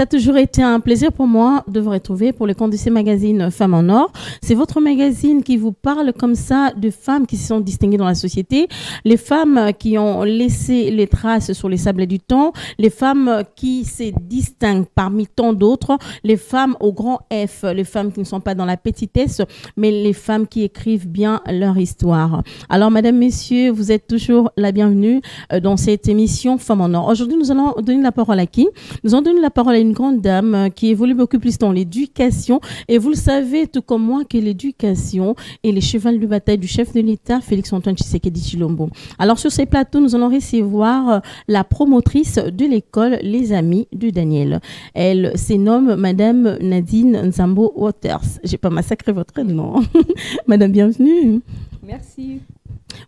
Ça a toujours été un plaisir pour moi de vous retrouver pour le compte de ces magazines Femmes en Or. C'est votre magazine qui vous parle comme ça de femmes qui se sont distinguées dans la société, les femmes qui ont laissé les traces sur les sablés du temps, les femmes qui se distinguent parmi tant d'autres, les femmes au grand F, les femmes qui ne sont pas dans la petitesse, mais les femmes qui écrivent bien leur histoire. Alors, mesdames, messieurs, vous êtes toujours la bienvenue dans cette émission Femmes en Or. Aujourd'hui, nous allons donner la parole à qui? Nous allons donner la parole à une grande dame qui évolue beaucoup plus dans l'éducation. Et vous le savez, tout comme moi, que l'éducation est le cheval de bataille du chef de l'État, Félix-Antoine Tshisekedi Tshilombo. Alors, sur ces plateaux, nous allons recevoir la promotrice de l'école Les Amis de Daniel. Elle se nomme Madame Nadine Nzambo Waters. J'ai pas massacré votre nom. Madame, bienvenue. Merci.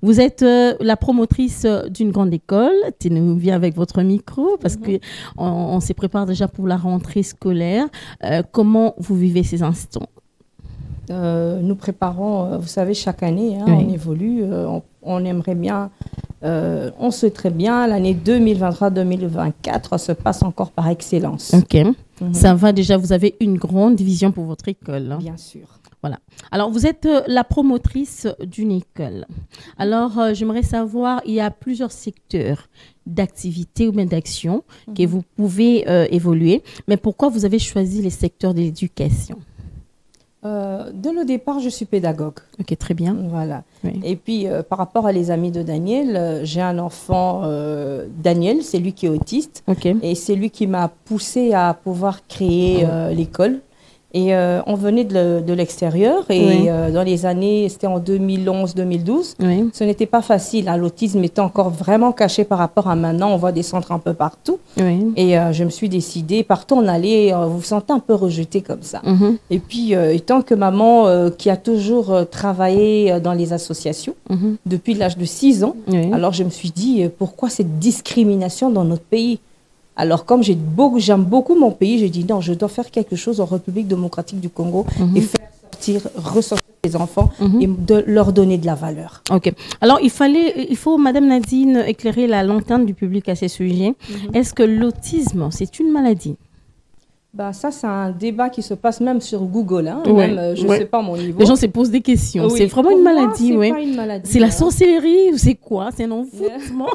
Vous êtes la promotrice d'une grande école. Tenez-vous bien avec votre micro parce que on se prépare déjà pour la rentrée scolaire. Comment vous vivez ces instants? Nous préparons, vous savez, chaque année, Oui. on évolue. On aimerait bien, on souhaiterait bien, l'année 2023-2024 se passe encore par excellence. Ok. Ça va déjà, vous avez une grande vision pour votre école. Hein? Bien sûr. Voilà. Alors, vous êtes la promotrice d'une école. Alors, j'aimerais savoir, il y a plusieurs secteurs d'activité ou même d'action que vous pouvez évoluer. Mais pourquoi vous avez choisi les secteurs de l'éducation? Dès le départ, je suis pédagogue. Ok, très bien. Voilà. Oui. Et puis, par rapport à les amis de Daniel, j'ai un enfant, Daniel, c'est lui qui est autiste. Ok. Et c'est lui qui m'a poussé à pouvoir créer l'école. Et on venait de l'extérieur et Oui. dans les années, c'était en 2011-2012, Oui. ce n'était pas facile. Hein. L'autisme était encore vraiment caché par rapport à maintenant. On voit des centres un peu partout. Oui. Et je me suis décidée, partout on allait, vous vous sentez un peu rejeté comme ça. Mhm. Et puis, étant que maman qui a toujours travaillé dans les associations Mhm. depuis l'âge de 6 ans, Oui. alors je me suis dit, pourquoi cette discrimination dans notre pays? Alors, comme j'aime beaucoup mon pays, j'ai dit non, je dois faire quelque chose en République démocratique du Congo et faire ressortir les enfants et leur donner de la valeur. Ok. Alors, il faut, Madame Nadine, éclairer la lanterne du public à ces sujets. Est-ce que l'autisme, c'est une maladie? Bah, ça, c'est un débat qui se passe même sur Google. Hein, Ouais. même, je ne Ouais. sais pas à mon niveau. Les gens se posent des questions. Oui. C'est vraiment Pour une moi, maladie, c'est oui. pas une maladie, C'est la hein. sorcellerie ou c'est quoi? C'est un envoûtement?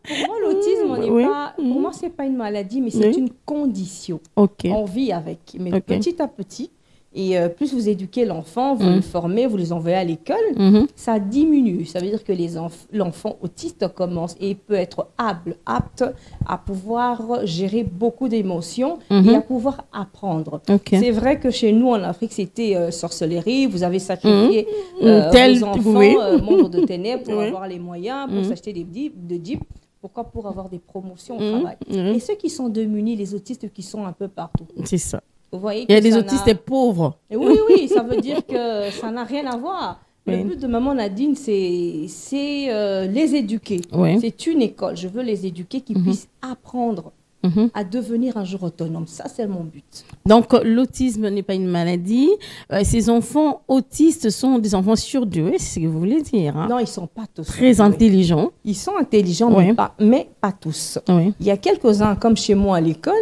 Pour moi, l'autisme, on n'est Oui. pas. Pour moi, c'est pas une maladie, mais c'est Oui. une condition. Ok. On vit avec. Mais Ok. petit à petit, et plus vous éduquez l'enfant, vous le formez, vous les envoyez à l'école, Mhm. ça diminue. Ça veut dire que l'enfant autiste commence et peut être apte à pouvoir gérer beaucoup d'émotions et à pouvoir apprendre. Ok. C'est vrai que chez nous, en Afrique, c'était sorcellerie. Vous avez sacrifié Tel- vos enfants, oui. membres de ténèbres, pour Oui. avoir les moyens, pour s'acheter des jeeps. Pourquoi? Pour avoir des promotions au travail. Et ceux qui sont démunis, les autistes qui sont un peu partout. C'est ça. Vous voyez Il y a que des ça autistes n'a- pauvres. Et oui, ça veut dire que ça n'a rien à voir. Oui. Le but de Maman Nadine, c'est les éduquer. Oui. C'est une école. Je veux les éduquer, qu'ils puissent apprendre Mhm. à devenir un jour autonome. Ça, c'est mon but. Donc, l'autisme n'est pas une maladie. Ces enfants autistes sont des enfants surdoués, c'est ce que vous voulez dire. Hein? Non, ils ne sont pas tous. Très surdoués. intelligents. Ils sont intelligents, Oui. mais pas tous. Oui. Il y a quelques-uns, comme chez moi à l'école,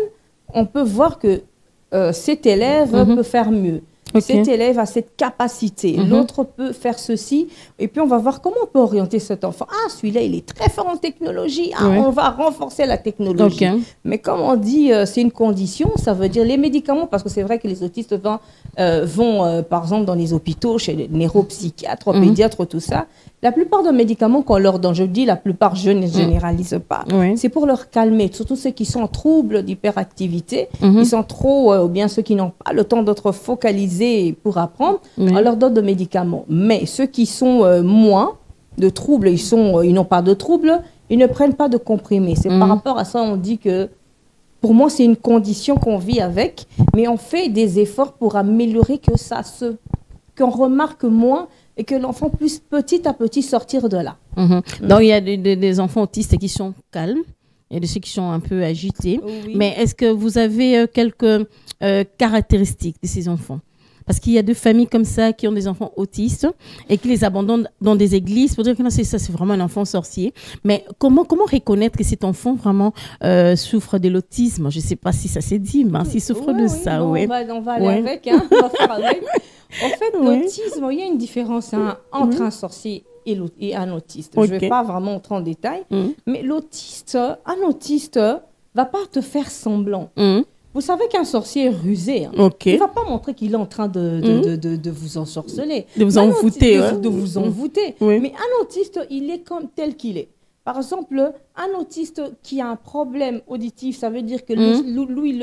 on peut voir que cet élève peut faire mieux. Ok. Cet élève a cette capacité. L'autre peut faire ceci. Et puis, on va voir comment on peut orienter cet enfant. Ah, celui-là, il est très fort en technologie. Ah, Oui. on va renforcer la technologie. Ok. Mais comme on dit, c'est une condition. Ça veut dire les médicaments, parce que c'est vrai que les autistes vont par exemple, dans les hôpitaux, chez les neuropsychiatres, pédiatres, tout ça. La plupart des médicaments qu'on leur donne, je dis la plupart, je ne généralise pas, Oui. c'est pour leur calmer. Surtout ceux qui sont en trouble d'hyperactivité, ils sont trop, ou bien ceux qui n'ont pas le temps d'être focalisés pour apprendre, Oui. on leur donne des médicaments. Mais ceux qui sont moins de troubles, ils n'ont pas de troubles, ils ne prennent pas de comprimés. C'est par rapport à ça, on dit que pour moi, c'est une condition qu'on vit avec, mais on fait des efforts pour améliorer qu'on remarque moins et que l'enfant puisse petit à petit sortir de là. Mhm. Donc, il y a des enfants autistes qui sont calmes. Il y a de ceux qui sont un peu agités. Oui. Mais est-ce que vous avez quelques caractéristiques de ces enfants? Parce qu'il y a deux familles comme ça qui ont des enfants autistes et qui les abandonnent dans des églises pour dire que non, c'est vraiment un enfant sorcier. Mais comment reconnaître que cet enfant vraiment souffre de l'autisme? Je ne sais pas si ça s'est dit, mais s'il souffre de ça, bon, oui. On va aller avec, hein, on va faire avec. En fait, l'autisme, il y a une différence entre un sorcier et un autiste. Je ne vais pas vraiment entrer en détail, mais un autiste va pas te faire semblant. Vous savez qu'un sorcier est rusé. Hein. Il ne va pas montrer qu'il est en train de vous ensorceler. De vous envoûter. De vous envoûter. Mais un autiste, il est comme tel qu'il est. Par exemple, un autiste qui a un problème auditif, ça veut dire que lui,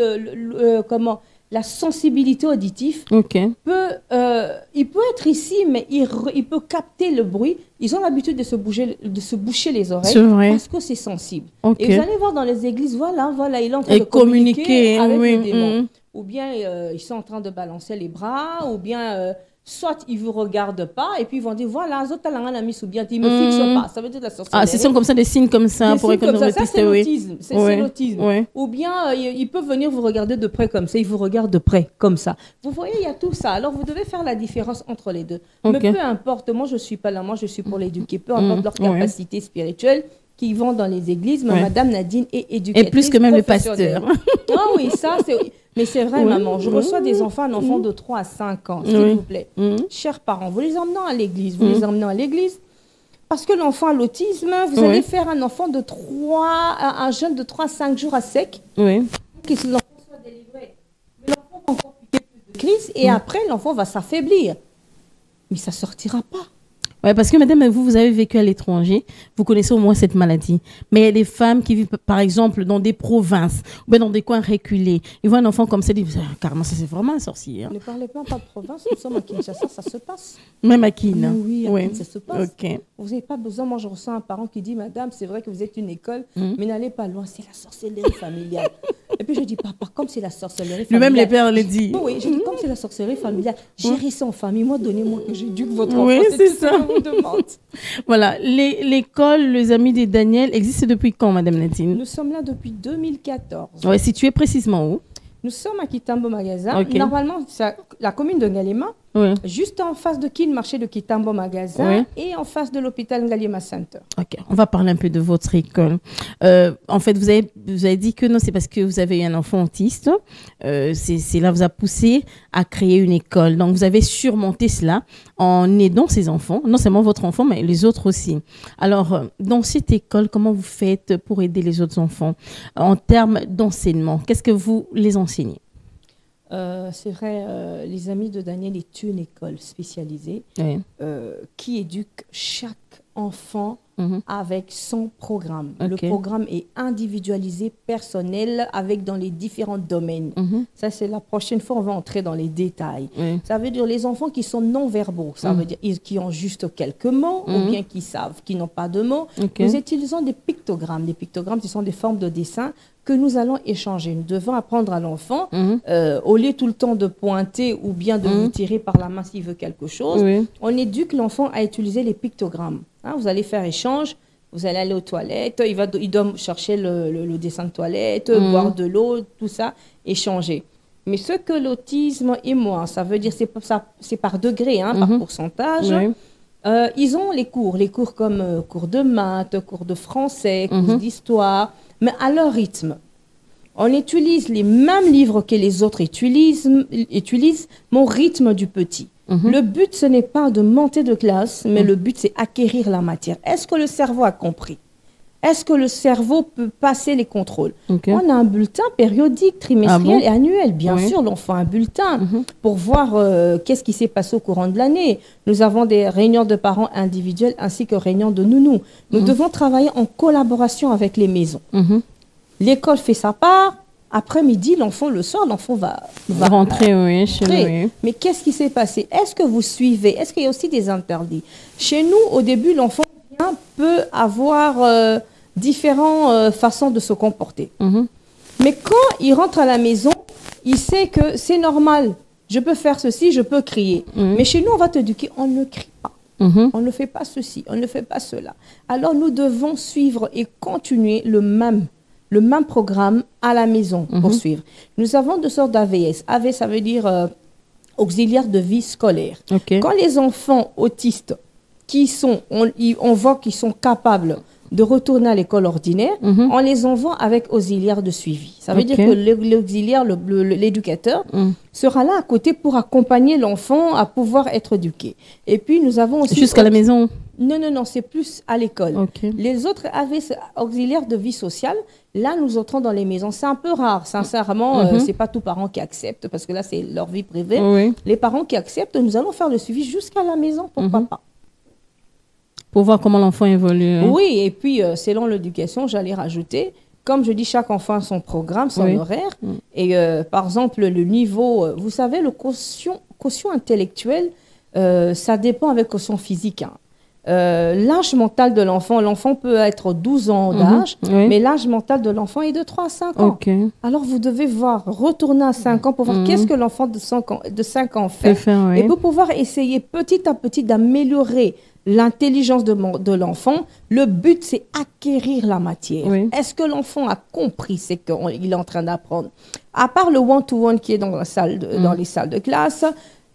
la sensibilité auditive il peut être ici, mais il peut capter le bruit. Ils ont l'habitude de se boucher les oreilles parce que c'est sensible. Et vous allez voir dans les églises, voilà, il est en train de communiquer avec les démons. Ou bien ils sont en train de balancer les bras, ou bien soit ils ne vous regardent pas, et puis ils vont dire, voilà, ou bien ils ne me fixent pas. Ça veut dire de la sorcellerie. Ah, ce sont comme ça des signes comme ça pour reconnaître ça, c'est l'autisme. C'est l'autisme. Ou bien ils peuvent venir vous regarder de près comme ça, ils vous regardent de près comme ça. Vous voyez, il y a tout ça. Alors vous devez faire la différence entre les deux. Mais peu importe, moi je ne suis pas là, moi je suis pour l'éduquer, peu importe leur capacité spirituelle, qui vont dans les églises. Madame Nadine est éducatrice. Et plus que même le pasteur. Ah oui, ça c'est... Mais c'est vrai, maman. Je reçois des enfants, un enfant de 3 à 5 ans, s'il vous plaît. Chers parents, vous les emmenez à l'église. Parce que l'enfant a l'autisme, vous allez faire un enfant de 3, un jeune de 3 à 5 jours à sec. Que l'enfant soit délivré. Mais l'enfant va encore piquer plus de crise et après, l'enfant va s'affaiblir. Mais ça ne sortira pas. Oui, parce que madame, vous avez vécu à l'étranger, vous connaissez au moins cette maladie. Mais il y a des femmes qui vivent, par exemple, dans des provinces, ou bien dans des coins reculés. Ils voient un enfant comme ça, ils disent, carrément, ça c'est vraiment un sorcier. Hein. Ne parlez pas de province, nous sommes à Kinshasa, ça se passe. Même à Kin. Oui, ça se passe. Vous n'avez pas besoin, moi je reçois un parent qui dit, madame, c'est vrai que vous êtes une école, mais n'allez pas loin, c'est la sorcellerie familiale. Et puis je dis, papa, comme c'est la sorcellerie familiale. Lui-même, les pères le disent. Oui, je dis, comme c'est la sorcellerie familiale, gérez ça en famille, moi, donnez-moi que j'éduque votre enfant. Oui, c'est ça. Demande. Voilà, l'école Les Amis de Daniel existe depuis quand, madame Nadine? Nous sommes là depuis 2014. Ouais, situé précisément où? Nous sommes à Kitambo Magasin. Normalement, c'est la commune de Ngalema, juste en face de qui le marché de Kitambo Magasin et en face de l'hôpital Ngalema Center. Ok, on va parler un peu de votre école. En fait, vous avez dit que non, c'est parce que vous avez eu un enfant autiste. C'est là vous a poussé à créer une école. Donc, vous avez surmonté cela en aidant ces enfants, non seulement votre enfant, mais les autres aussi. Alors, dans cette école, comment vous faites pour aider les autres enfants en termes d'enseignement? Qu'est-ce que vous les enseignez? C'est vrai, les Amis de Daniel est une école spécialisée qui éduque chaque enfant avec son programme. Le programme est individualisé, personnel, avec dans les différents domaines. Ça, c'est la prochaine fois, on va entrer dans les détails. Ça veut dire les enfants qui sont non-verbaux, ça veut dire qui ont juste quelques mots ou bien qui savent, qui n'ont pas de mots. Nous utilisons des pictogrammes. Les pictogrammes, ce sont des formes de dessin que nous allons échanger. Nous devons apprendre à l'enfant, au lieu tout le temps de pointer ou bien de vous tirer par la main s'il veut quelque chose, on éduque l'enfant à utiliser les pictogrammes. Hein, vous allez faire échange, vous allez aller aux toilettes, il doit chercher le dessin de toilette, boire de l'eau, tout ça, échanger. Mais ce que l'autisme et moi, ça veut dire c'est par degré, par pourcentage. Ils ont les cours comme cours de maths, cours de français, cours d'histoire, mais à leur rythme. On utilise les mêmes livres que les autres utilisent mais au rythme du petit. Le but, ce n'est pas de monter de classe, mais le but, c'est acquérir la matière. Est-ce que le cerveau a compris? Est-ce que le cerveau peut passer les contrôles? On a un bulletin périodique, trimestriel et annuel. Bien sûr, l'enfant a un bulletin pour voir qu'est-ce qui s'est passé au courant de l'année. Nous avons des réunions de parents individuelles ainsi que réunions de nounous. Nous devons travailler en collaboration avec les maisons. L'école fait sa part. Après-midi, l'enfant, le soir, l'enfant va rentrer chez lui. Mais qu'est-ce qui s'est passé? Est-ce que vous suivez? Est-ce qu'il y a aussi des interdits? Chez nous, au début, l'enfant peut avoir différentes façons de se comporter. Mais quand il rentre à la maison, il sait que c'est normal. Je peux faire ceci, je peux crier. Mais chez nous, on va t'éduquer, on ne crie pas. On ne fait pas ceci, on ne fait pas cela. Alors, nous devons suivre et continuer le même programme à la maison pour suivre. Nous avons deux sortes d'AVS. AV, ça veut dire auxiliaires de vie scolaire. Ok. Quand les enfants autistes, on voit qu'ils sont capables de retourner à l'école ordinaire, on les envoie avec auxiliaires de suivi. Ça veut dire que l'auxiliaire, l'éducateur, sera là à côté pour accompagner l'enfant à pouvoir être éduqué. Et puis, nous avons aussi... Jusqu'à la maison? Non, c'est plus à l'école. Okay. Les autres auxiliaires de vie sociale, là, nous entrons dans les maisons. C'est un peu rare, sincèrement. C'est pas tous parents qui acceptent, parce que là, c'est leur vie privée. Oui. Les parents qui acceptent, nous allons faire le suivi jusqu'à la maison pour papa. Pour voir comment l'enfant évolue. Hein. Oui, et puis, selon l'éducation, j'allais rajouter, comme je dis, chaque enfant a son programme, son horaire. Et par exemple, le niveau, vous savez, le quotient intellectuel, ça dépend avec quotient physique. Hein. L'âge mental de l'enfant peut être 12 ans d'âge, mais l'âge mental de l'enfant est de 3 à 5 ans. Okay. Alors, vous devez retourner à 5 ans pour voir qu'est-ce que l'enfant de 5 ans fait. Et pour pouvoir essayer petit à petit d'améliorer l'intelligence de l'enfant. Le but, c'est acquérir la matière. Oui. Est-ce que l'enfant a compris ce qu'il est en train d'apprendre? À part le one-to-one qui est dans les salles de classe,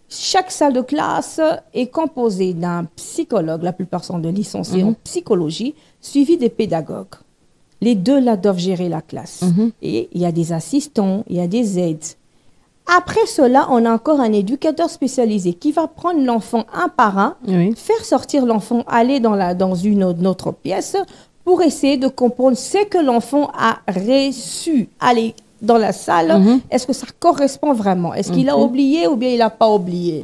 chaque salle de classe est composée d'un psychologue, la plupart sont de licenciés en psychologie, suivi des pédagogues. Les deux là doivent gérer la classe. Et il y a des assistants, il y a des aides. Après cela, on a encore un éducateur spécialisé qui va prendre l'enfant un par un, faire sortir l'enfant, aller dans une autre pièce pour essayer de comprendre ce que l'enfant a reçu. Aller dans la salle, est-ce que ça correspond vraiment? Est-ce qu'il a oublié ou bien il n'a pas oublié?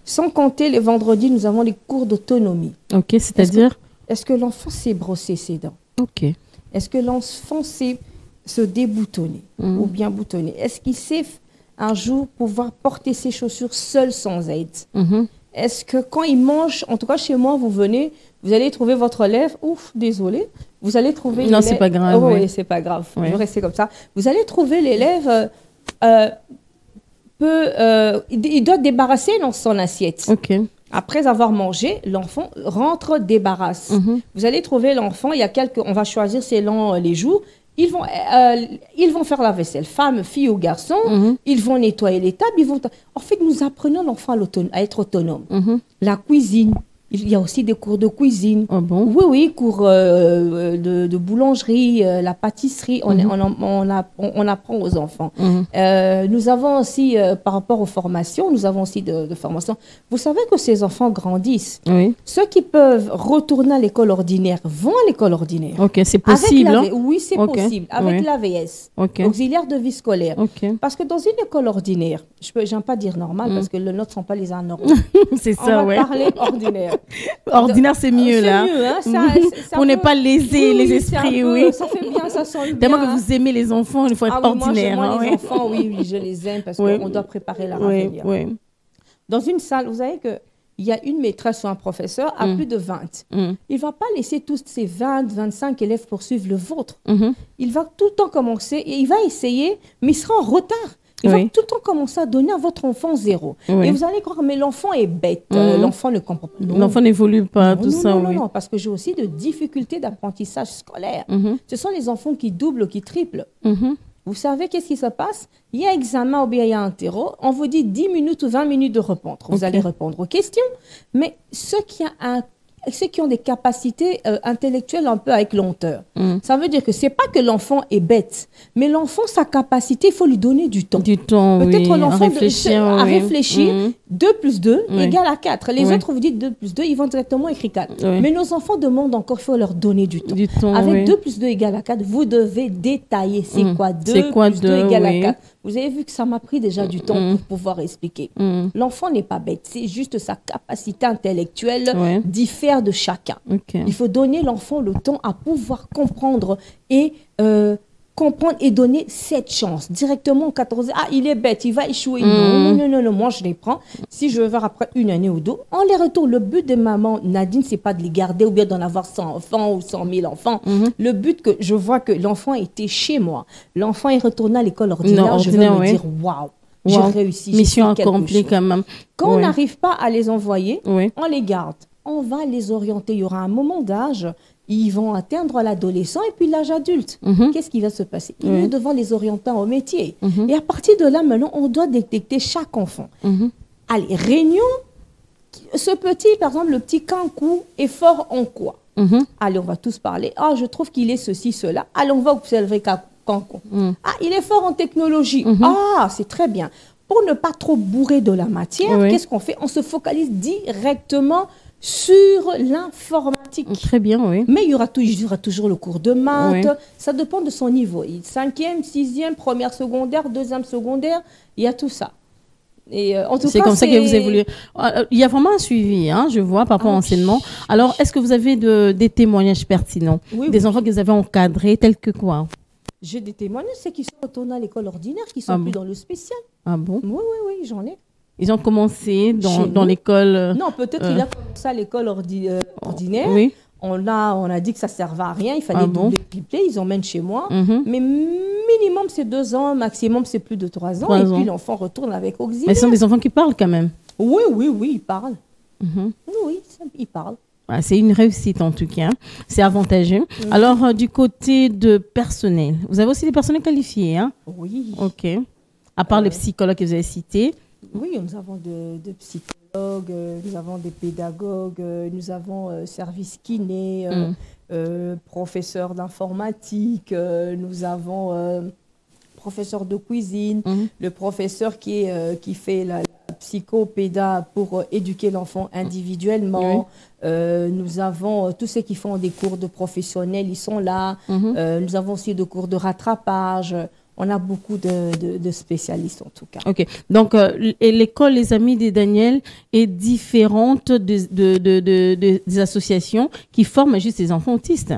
Sans compter, les vendredis, nous avons les cours d'autonomie. C'est-à-dire? Est-ce que l'enfant sait brosser ses dents? Est-ce que l'enfant sait se déboutonner ou bien boutonner? Est-ce qu'il sait un jour pouvoir porter ses chaussures seul sans aide? Est-ce que quand il mange, en tout cas chez moi, vous venez, vous allez trouver votre lèvre, ouf, désolé, vous allez trouver... Non, c'est pas grave. Oui, c'est pas grave, vous restez comme ça. Vous allez trouver l'élève, il doit débarrasser dans son assiette. Après avoir mangé, l'enfant rentre, débarrasse. Vous allez trouver l'enfant, on va choisir selon les jours. Ils vont faire la vaisselle, femme, fille ou garçon. Ils vont nettoyer les tables. En fait, nous apprenons l'enfant à être autonome. La cuisine. Il y a aussi des cours de cuisine. Ah bon? Oui, cours de boulangerie, la pâtisserie. On apprend aux enfants. Nous avons aussi, par rapport aux formations, nous avons aussi de formations. Vous savez que ces enfants grandissent. Ceux qui peuvent retourner à l'école ordinaire vont à l'école ordinaire. C'est possible. Oui, c'est possible. Avec l'AVS, auxiliaire de vie scolaire. Parce que dans une école ordinaire, j'aime pas dire normal parce que le nôtre ne sont pas les anormaux. C'est ça, On va parler ordinaire. Ordinaire, c'est mieux, là. C'est mieux, hein? Pour ne pas léser les esprits, Ça fait bien, ça sent bien. Tellement que vous aimez les enfants, il faut être ordinaire. Moi, les enfants, oui, je les aime parce qu'on doit préparer la réveillon. Dans une salle, vous savez qu'il y a une maîtresse ou un professeur à plus de 20. Il ne va pas laisser tous ces 20, 25 élèves poursuivre le vôtre. Il va tout le temps commencer et il va essayer, mais il sera en retard. Il va tout le temps commencer à donner à votre enfant 0. Et vous allez croire, mais l'enfant est bête. L'enfant ne comprend pas. L'enfant n'évolue pas, non, parce que j'ai aussi de difficultés d'apprentissage scolaire. Ce sont les enfants qui doublent, qui triplent. Vous savez qu'est-ce qui se passe? Il y a examen ou bien il y a un terreau. On vous dit 10 minutes ou 20 minutes de répondre. Vous allez répondre aux questions. Mais ceux qui ont des capacités intellectuelles un peu avec lenteur. Ça veut dire que c'est pas que l'enfant est bête, mais l'enfant, sa capacité, il faut lui donner du temps. Peut-être l'enfant à réfléchir. 2 plus 2 égale à 4. Les autres, vous dites 2 plus 2, ils vont directement écrire 4. Mais nos enfants demandent encore, il faut leur donner du temps. Avec 2 plus 2 égale à 4, vous devez détailler c'est quoi 2 plus 2 égale à 4. Vous avez vu que ça m'a pris déjà du temps pour pouvoir expliquer. L'enfant n'est pas bête, c'est juste sa capacité intellectuelle diffère de chacun. Il faut donner l'enfant le temps à pouvoir comprendre et donner cette chance. Directement en 14 ans, il est bête, il va échouer. Non, moi je les prends. Si je veux voir après une année ou deux, on les retourne. Le but de maman Nadine, c'est pas de les garder ou bien d'en avoir 100 enfants ou 100 000 enfants. Le but que je vois que l'enfant était chez moi. L'enfant est retourné à l'école ordinaire. Je vais me dire, waouh, j'ai réussi. Mission accomplie quand même. Quand on n'arrive pas à les envoyer, on les garde. On va les orienter. Il y aura un moment d'âge. Ils vont atteindre l'adolescent et puis l'âge adulte. Qu'est-ce qui va se passer? Nous devons les orienter au métier. Et à partir de là, maintenant, on doit détecter chaque enfant. allez, réunion, ce petit, par exemple, le petit Kankou est fort en quoi? Allez, on va tous parler. Ah, je trouve qu'il est ceci, cela. Allez, on va observer Kankou. Ah, il est fort en technologie. Ah, c'est très bien. Pour ne pas trop bourrer de la matière, qu'est-ce qu'on fait? On se focalise directement sur l'informatique. Très bien, oui. Mais il y aura toujours le cours de maths. Oui. Ça dépend de son niveau. 5e, 6e, première secondaire, 2e secondaire, il y a tout ça. Et en tout cas, c'est comme ça que vous évoluez. Il y a vraiment un suivi, hein, je vois, par rapport à l'enseignement. Alors, est-ce que vous avez des témoignages pertinents? Oui, des enfants que vous avez encadrés, tels que quoi? J'ai des témoignages, c'est qu'ils sont retournés à l'école ordinaire, qui sont plus dans le spécial. Ah bon? Oui, j'en ai. Ils ont commencé dans l'école... Non, peut-être qu'il a commencé à l'école ordinaire. Oui. On a dit que ça ne servait à rien, il fallait doubler, tripler, ils emmènent chez moi. Mais minimum, c'est 2 ans, maximum, c'est plus de 3 ans. Et puis, l'enfant retourne avec auxiliaire. Mais ce sont des enfants qui parlent quand même. Oui, ils parlent. Oui, ils parlent. C'est une réussite en tout cas, c'est avantageux. Alors, du côté de personnel, vous avez aussi des personnels qualifiés, hein? Oui. Ok. À part les psychologues que vous avez cités. Oui, nous avons de psychologues, nous avons des pédagogues, nous avons service kiné, professeur d'informatique, nous avons professeur de cuisine, le professeur qui fait la psychopéda pour éduquer l'enfant individuellement. Nous avons tous ceux qui font des cours de professionnels, ils sont là. Nous avons aussi des cours de rattrapage. On a beaucoup de spécialistes en tout cas. Ok. Donc, l'école Les Amis de Daniel est différente des associations qui forment juste les enfants autistes.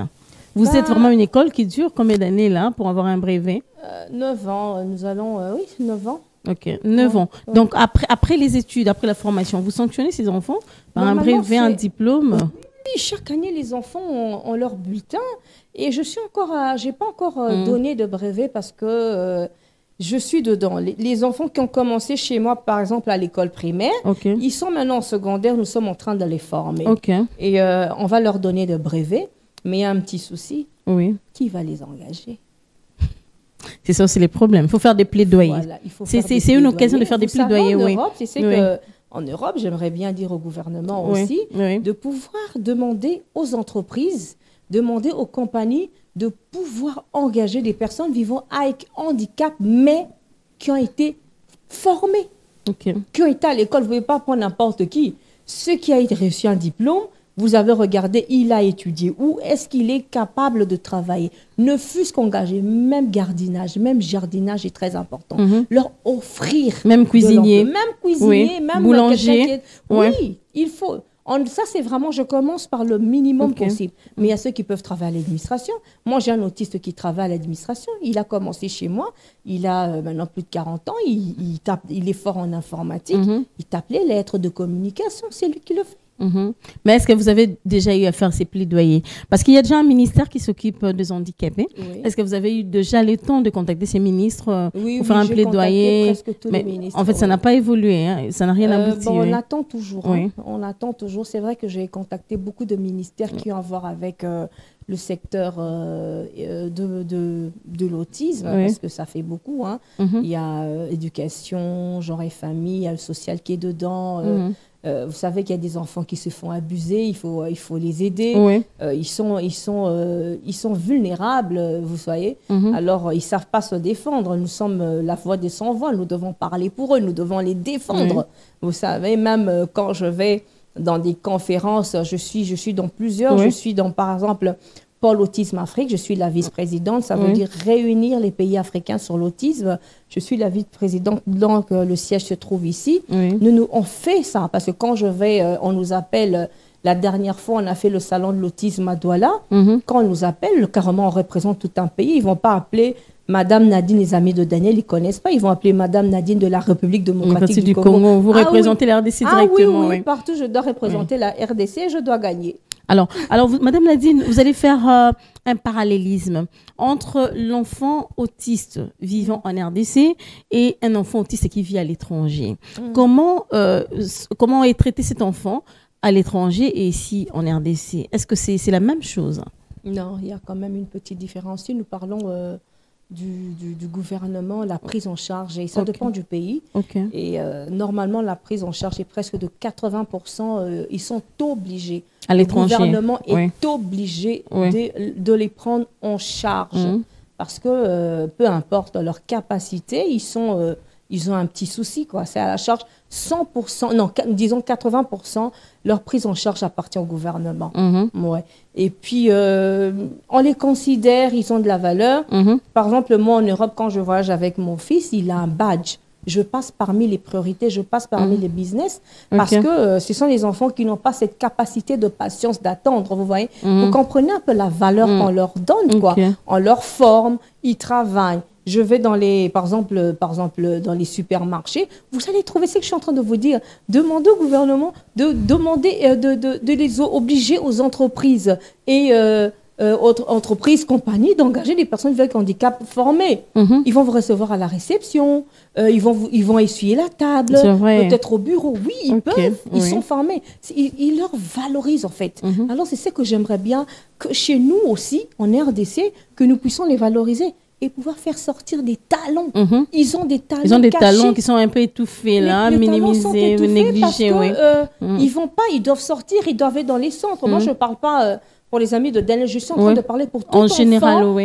Vous êtes vraiment une école qui dure combien d'années là pour avoir un brevet? 9 ans. Nous allons, 9 ans. Ok, 9 ans. Donc, après les études, après la formation, vous sanctionnez ces enfants par un brevet, un diplôme? Oui, chaque année, les enfants ont leur bulletin. Et je n'ai pas encore donné de brevet parce que je suis dedans. Les enfants qui ont commencé chez moi, par exemple, à l'école primaire, ils sont maintenant en secondaire. Nous sommes en train de les former. Et on va leur donner de brevets. Mais il y a un petit souci. Oui. Qui va les engager? C'est ça aussi les problèmes. Il faut faire des plaidoyers. Voilà, c'est une occasion de faire des plaidoyers. En Europe, j'aimerais bien dire au gouvernement aussi, de pouvoir demander aux entreprises, demander aux compagnies de pouvoir engager des personnes vivant avec handicap, mais qui ont été formées, qui ont été à l'école. Vous ne pouvez pas prendre n'importe qui. Ceux qui ont reçu un diplôme, vous avez regardé, il a étudié où, est-ce qu'il est capable de travailler? Ne fût-ce qu'engager, même jardinage est très important. Leur offrir. Même cuisinier. Même cuisinier, même boulanger. Oui, il faut. Ça, c'est vraiment, je commence par le minimum possible. Mais il y a ceux qui peuvent travailler à l'administration. Moi, j'ai un autiste qui travaille à l'administration. Il a commencé chez moi. Il a maintenant plus de 40 ans. Il est fort en informatique. Il tape les lettres de communication. C'est lui qui le fait. Mais est-ce que vous avez déjà eu à faire ces plaidoyers? Parce qu'il y a déjà un ministère qui s'occupe des handicapés. Est-ce que vous avez eu déjà le temps de contacter ces ministres pour faire un plaidoyer? Presque tous les ministres. En fait, ça n'a pas évolué, hein? Ça n'a rien abouti. On attend toujours. On attend toujours. C'est vrai que j'ai contacté beaucoup de ministères qui ont à voir avec le secteur de l'autisme, parce que ça fait beaucoup. Il y a éducation, genre et famille, il y a le social qui est dedans. Vous savez qu'il y a des enfants qui se font abuser, il faut les aider. Ils sont vulnérables, vous voyez. Alors, ils ne savent pas se défendre. Nous sommes la voix des sans-voix. Nous devons parler pour eux, nous devons les défendre. Vous savez, même quand je vais dans des conférences, je suis dans plusieurs. Je suis dans, par exemple, Pôle Autisme Afrique. Je suis la vice-présidente. Ça veut dire réunir les pays africains sur l'autisme. Je suis la vice-présidente, donc le siège se trouve ici. On fait ça parce que quand je vais, on nous appelle. La dernière fois, on a fait le salon de l'autisme à Douala. Quand on nous appelle, carrément, on représente tout un pays. Ils ne vont pas appeler Madame Nadine, les amis de Daniel, ils ne connaissent pas. Ils vont appeler Madame Nadine de la République démocratique du Congo. Vous représentez la RDC directement. Oui, partout, je dois représenter la RDC et je dois gagner. Alors Madame Nadine, vous allez faire un parallélisme entre l'enfant autiste vivant en RDC et un enfant autiste qui vit à l'étranger. Comment est traité cet enfant à l'étranger et ici en RDC? Est-ce que c'est la même chose? Non, il y a quand même une petite différence. Si nous parlons du gouvernement, la prise en charge, et ça dépend du pays. Et normalement, la prise en charge est presque de 80%. Ils sont obligés. À l'étranger. Le gouvernement est obligé de les prendre en charge. Parce que peu importe leur capacité, ils ont un petit souci, quoi. C'est à la charge 100%, non, disons 80%, leur prise en charge appartient au gouvernement. Ouais. Et puis, on les considère, ils ont de la valeur. Par exemple, moi, en Europe, quand je voyage avec mon fils, il a un badge. Je passe parmi les priorités, je passe parmi les business, parce que ce sont des enfants qui n'ont pas cette capacité de patience, d'attendre, vous voyez. Vous comprenez un peu la valeur qu'on leur donne, quoi. On leur forme, ils travaillent. Je vais par exemple, dans les supermarchés, vous allez trouver ce que je suis en train de vous dire. Demandez au gouvernement de les obliger aux entreprises et entreprises, compagnies, d'engager des personnes avec handicap formées. Ils vont vous recevoir à la réception, ils vont essuyer la table, peut-être au bureau. Oui, ils peuvent, ils sont formés. Ils leur valorisent en fait. Alors c'est ce que j'aimerais bien que chez nous aussi, en RDC, que nous puissions les valoriser et pouvoir faire sortir des talents. Ils ont des talents Ils ont des cachés. talents qui sont un peu étouffés, là, minimisés, négligés. Ils vont pas, ils doivent sortir, ils doivent être dans les centres. Moi, je ne parle pas pour les amis de Daniel, je suis en train de parler pour tout enfant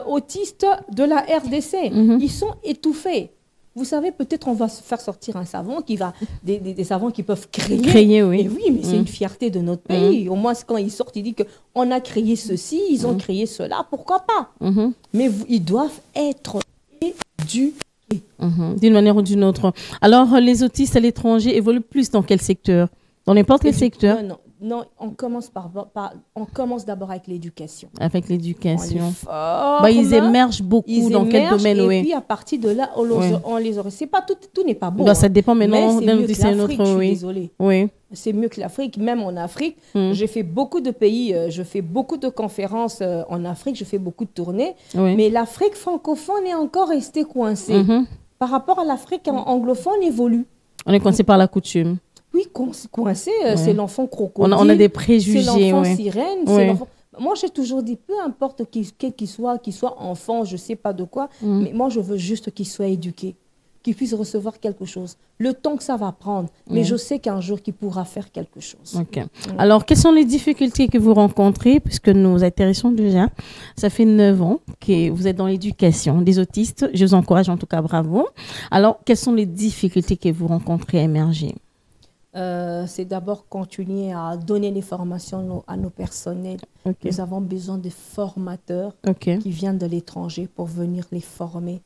autiste de la RDC. Ils sont étouffés. Vous savez, peut-être on va faire sortir un savon qui va, des savons qui peuvent créer. Oui. Et oui, mais c'est une fierté de notre pays. Au moins, quand ils sortent, ils disent qu'on a créé ceci, ils ont créé cela, pourquoi pas. Mais ils doivent être éduqués. D'une manière ou d'une autre. Alors, les autistes à l'étranger évoluent plus dans quel secteur? Dans n'importe quel secteur? Non, on commence d'abord avec l'éducation. Avec l'éducation. Ils émergent beaucoup dans quel domaine, et puis à partir de là, on les aurait. C'est pas tout n'est pas beau. Ça dépend maintenant d'un autre. Je suis désolée. Oui. C'est mieux que l'Afrique. Même en Afrique, j'ai fait beaucoup de pays, je fais beaucoup de conférences en Afrique, je fais beaucoup de tournées. Mais l'Afrique francophone est encore restée coincée. Par rapport à l'Afrique anglophone, on évolue. On est coincé par la coutume. Oui, coincé, c'est l'enfant crocodile. On a des préjugés. C'est l'enfant sirène. Moi, j'ai toujours dit, peu importe qu'il soit enfant, je ne sais pas de quoi, mais moi, je veux juste qu'il soit éduqué, qu'il puisse recevoir quelque chose. Le temps que ça va prendre, mais je sais qu'un jour, qu'il pourra faire quelque chose. Alors, quelles sont les difficultés que vous rencontrez, puisque nous atterrissons déjà? Ça fait 9 ans que vous êtes dans l'éducation des autistes. Je vous encourage, en tout cas, bravo. Alors, quelles sont les difficultés que vous rencontrez à émerger? C'est d'abord continuer à donner les formations à nos personnels. Nous avons besoin de formateurs qui viennent de l'étranger pour venir les former.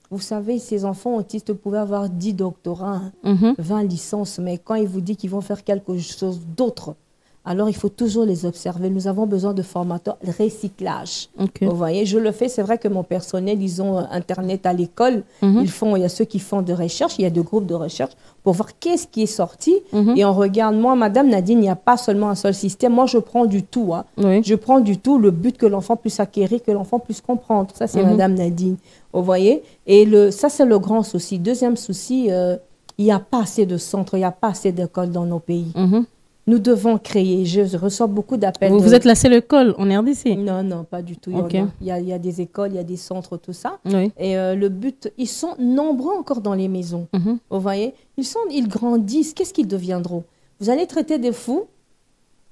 Vous savez, ces enfants autistes pouvaient avoir 10 doctorats, 20 licences, mais quand ils vous disent qu'ils vont faire quelque chose d'autre, alors il faut toujours les observer. Nous avons besoin de formateurs recyclage. Vous voyez, je le fais. C'est vrai que mon personnel, ils ont Internet à l'école. Il y a ceux qui font de recherche, il y a des groupes de recherche pour voir qu'est-ce qui est sorti. Et on regarde, moi, Madame Nadine, il n'y a pas seulement un seul système. Moi, je prends du tout. Je prends du tout, le but que l'enfant puisse acquérir, que l'enfant puisse comprendre. Ça, c'est Madame Nadine. Vous voyez? Et ça, c'est le grand souci. Deuxième souci, il n'y a pas assez de centres, il n'y a pas assez d'écoles dans nos pays. Nous devons créer. Je reçois beaucoup d'appels. Vous êtes la seule école en RDC? Non, pas du tout. Il y a des écoles, il y a des centres, tout ça. Et le but, ils sont nombreux encore dans les maisons. Vous voyez, ils grandissent. Qu'est-ce qu'ils deviendront? Vous allez traiter des fous.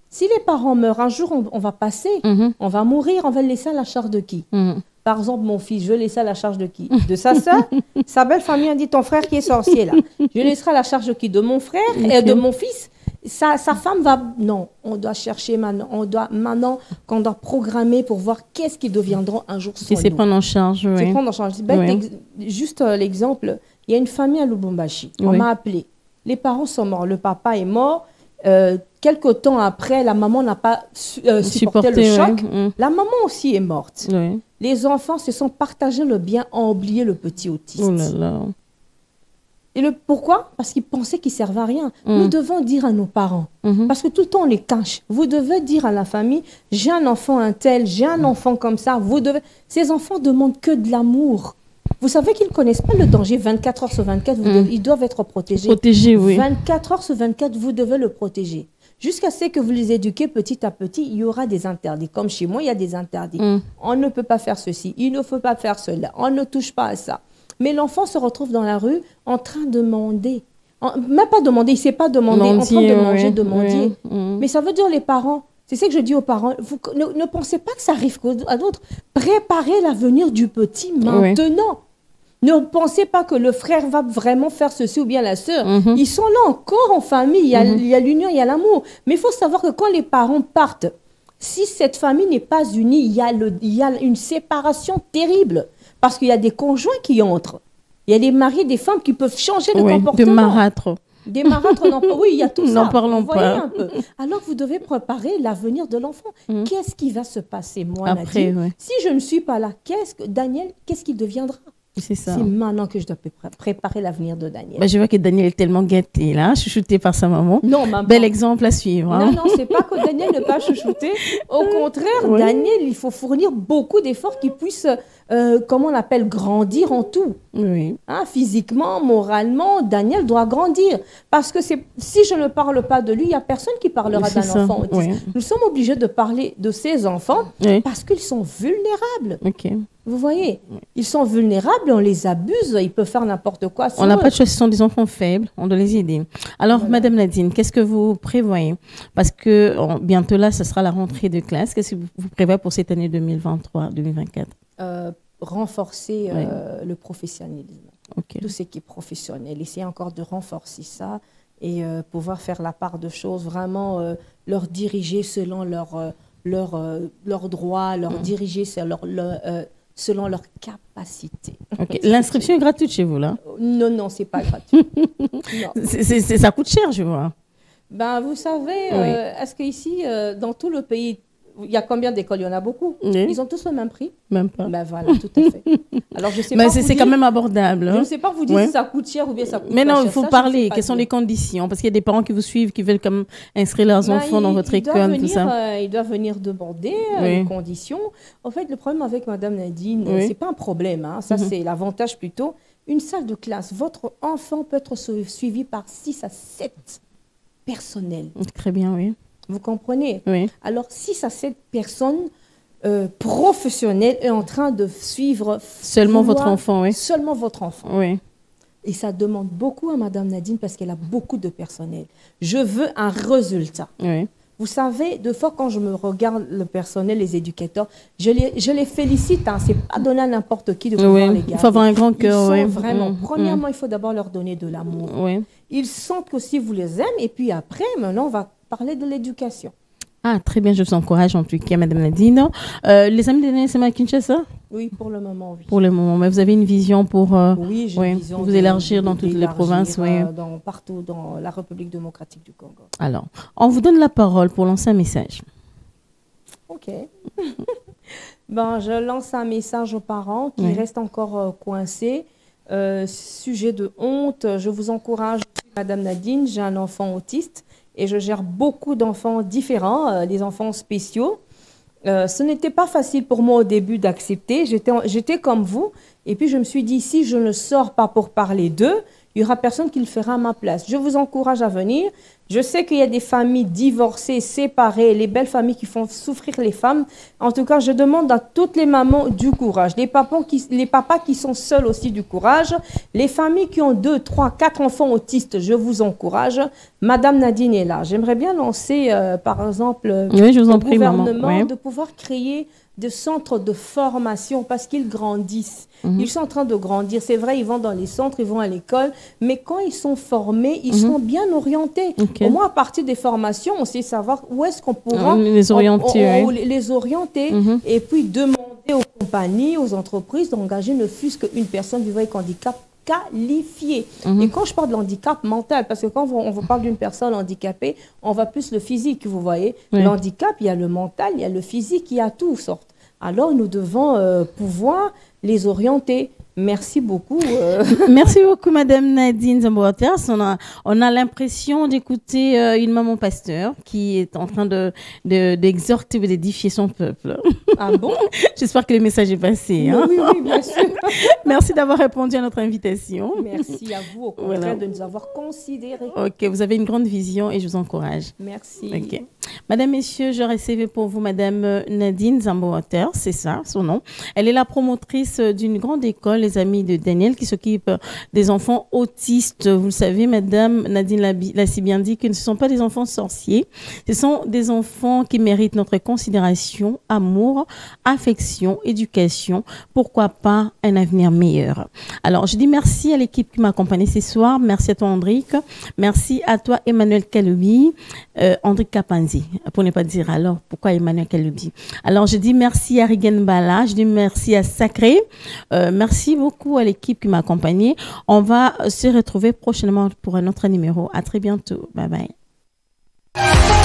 Si les parents meurent, un jour, on va passer. On va mourir. On va le laisser à la charge de qui? Par exemple, mon fils, je vais le laisser à la charge de qui? De sa soeur? Sa belle famille a dit, ton frère qui est sorcier, là. Je le laisserai à la charge de qui? De mon frère et de mon fils? Sa femme va... Non, on doit chercher maintenant qu'on doit programmer pour voir qu'est-ce qu'ils deviendront un jour sans nous. C'est prendre en charge, oui. C'est prendre en charge. Juste l'exemple, il y a une famille à Lubumbashi. On m'a appelé. Les parents sont morts. Le papa est mort. Quelque temps après, la maman n'a pas supporté le choc. La maman aussi est morte. Les enfants se sont partagés le bien, ont oublié le petit autiste. Oh là là. Et pourquoi? Parce qu'ils pensaient qu'ils ne servaient à rien. Nous devons dire à nos parents, parce que tout le temps on les cache. Vous devez dire à la famille, j'ai un enfant un tel, j'ai un enfant comme ça. Ces enfants demandent que de l'amour. Vous savez qu'ils ne connaissent pas le danger 24 heures sur 24. Ils doivent être protégés. Protégés, oui. 24 heures sur 24, vous devez le protéger. jusqu'à ce que vous les éduquez petit à petit, il y aura des interdits. Comme chez moi, il y a des interdits. On ne peut pas faire ceci, il ne faut pas faire cela, on ne touche pas à ça. Mais l'enfant se retrouve dans la rue en train de demander. Même pas demander, il ne sait pas demander, en train de manger, de mendier. Mais ça veut dire les parents, c'est ce que je dis aux parents, vous ne pensez pas que ça arrive à d'autres. Préparez l'avenir du petit maintenant. Ne pensez pas que le frère va vraiment faire ceci ou bien la sœur. Ils sont là encore en famille, il y a l'union, il y a l'amour. Mais il faut savoir que quand les parents partent, si cette famille n'est pas unie, il y a une séparation terrible. Parce qu'il y a des conjoints qui entrent. Il y a des maris, des femmes qui peuvent changer de comportement. Des marâtres. Des marâtres, oui, il y a tout ça. N'en parlons pas. Un peu. Alors, vous devez préparer l'avenir de l'enfant. Qu'est-ce qui va se passer, moi, après, Nadine, si je ne suis pas là, Daniel, qu'est-ce qu'il deviendra? C'est ça. C'est maintenant que je dois préparer l'avenir de Daniel. Bah, je vois que Daniel est tellement gâté, là, chouchouté par sa maman. Non, maman. Bel exemple à suivre. Hein. Non, c'est pas que Daniel ne pas chouchouter. Au contraire, Daniel, il faut fournir beaucoup d'efforts qu'il puisse, comment on appelle, grandir en tout. Oui. Hein, physiquement, moralement, Daniel doit grandir. Parce que si je ne parle pas de lui, il n'y a personne qui parlera d'un enfant autiste. Oui. Nous sommes obligés de parler de ces enfants parce qu'ils sont vulnérables. Ok. Vous voyez, ils sont vulnérables, on les abuse, ils peuvent faire n'importe quoi. On n'a pas de choix, ce sont des enfants faibles, on doit les aider. Alors, Madame Nadine, qu'est-ce que vous prévoyez? Parce que bientôt là, ce sera la rentrée de classe. Qu'est-ce que vous prévoyez pour cette année 2023-2024? Renforcer le professionnalisme. Tout ce qui est professionnel. Essayer encore de renforcer ça et pouvoir faire la part de choses, vraiment leur diriger selon leurs droits, leur diriger selon leur capacité. L'inscription est gratuite chez vous, là? Non, c'est pas gratuit. Ça coûte cher, je vois. Ben, vous savez, est-ce qu'ici, dans tout le pays, il y a combien d'écoles? Il y en a beaucoup. Ils ont tous le même prix? Même pas. Ben voilà, tout à fait. Alors, je sais mais pas c'est quand même abordable. Je ne sais pas vous dire si ça coûte cher ou bien ça coûte mais non, cher. il faut parler. Quelles sont les conditions? Parce qu'il y a des parents qui vous suivent, qui veulent comme inscrire leurs enfants dans votre école, tout ça. Ils doivent venir demander les conditions. En fait, le problème avec Madame Nadine, c'est pas un problème. Hein. Ça, c'est l'avantage plutôt. Une salle de classe, votre enfant peut être suivi par 6 à 7 personnels. Très bien, oui. Vous comprenez? Oui. Alors, 6 à 7 personnes professionnelles est en train de suivre seulement votre enfant, oui. Seulement votre enfant. Oui. Et ça demande beaucoup à Madame Nadine parce qu'elle a beaucoup de personnel. Je veux un résultat. Oui. Vous savez, de fois quand je me regarde le personnel, les éducateurs, je les félicite. Hein, c'est pas donner à n'importe qui de pouvoir les garder. Il faut avoir un grand cœur. Ils sont vraiment. Premièrement, il faut d'abord leur donner de l'amour. Oui. Ils sentent que si vous les aimez, et puis après, maintenant, on va parler de l'éducation. Ah, très bien, je vous encourage en tout cas, Madame Nadine. Les amis de Daniel à Kinshasa? Oui, pour le moment, oui. Pour le moment, mais vous avez une vision pour oui, j'ai une vision vous élargir dans toutes les provinces, partout dans la République démocratique du Congo. Alors, on vous donne la parole pour lancer un message. Ok. Je lance un message aux parents qui restent encore coincés. Sujet de honte, je vous encourage, Madame Nadine, j'ai un enfant autiste et je gère beaucoup d'enfants différents, des enfants spéciaux. Ce n'était pas facile pour moi au début d'accepter. J'étais comme vous. Et puis, je me suis dit, si je ne sors pas pour parler d'eux, il n'y aura personne qui le fera à ma place. Je vous encourage à venir. Je sais qu'il y a des familles divorcées, séparées, les belles familles qui font souffrir les femmes. En tout cas, je demande à toutes les mamans du courage. Les papas qui sont seuls aussi du courage. Les familles qui ont 2, 3, 4 enfants autistes, je vous encourage. Madame Nadine est là. J'aimerais bien lancer, par exemple, au gouvernement de pouvoir créer des centres de formation parce qu'ils grandissent. Ils sont en train de grandir. C'est vrai, ils vont dans les centres, ils vont à l'école, mais quand ils sont formés, ils sont bien orientés. Au moins, à partir des formations, on sait savoir où est-ce qu'on pourra les orienter. Les orienter et puis demander aux compagnies, aux entreprises d'engager ne fût-ce qu'une personne vivant avec handicap qualifiée. Et quand je parle de handicap mental, parce que quand on vous parle d'une personne handicapée, on va plus le physique, vous voyez. L'handicap, il y a le mental, il y a le physique, il y a tout sorte. Alors, nous devons pouvoir les orienter. Merci beaucoup. Merci beaucoup, Madame Nadine Zamboatas. On a l'impression d'écouter une maman pasteur qui est en train d'exhorter ou d'édifier son peuple. Ah bon? J'espère que le message est passé. Hein? Oui, bien sûr. Merci d'avoir répondu à notre invitation. Merci à vous, au contraire, de nous avoir considérés. Ok, vous avez une grande vision et je vous encourage. Merci. Ok. Madame, messieurs, je recevais pour vous Madame Nadine Zambo-Water, c'est ça, son nom. Elle est la promotrice d'une grande école, les Amis de Daniel, qui s'occupe des enfants autistes. Vous le savez, Madame Nadine l'a si bien dit que ce ne sont pas des enfants sorciers. Ce sont des enfants qui méritent notre considération, amour, affection, éducation. Pourquoi pas un avenir meilleur. Alors, je dis merci à l'équipe qui m'a accompagnée ce soir. Merci à toi, Andrick. Merci à toi, Emmanuel Kaloubi, Andrick Kapanzi. Pour ne pas dire alors, pourquoi Emmanuel Kaloubi? Alors, je dis merci à Rigen Bala. Je dis merci à Sacré. Merci beaucoup à l'équipe qui m'a accompagnée. On va se retrouver prochainement pour un autre numéro. À très bientôt. Bye bye.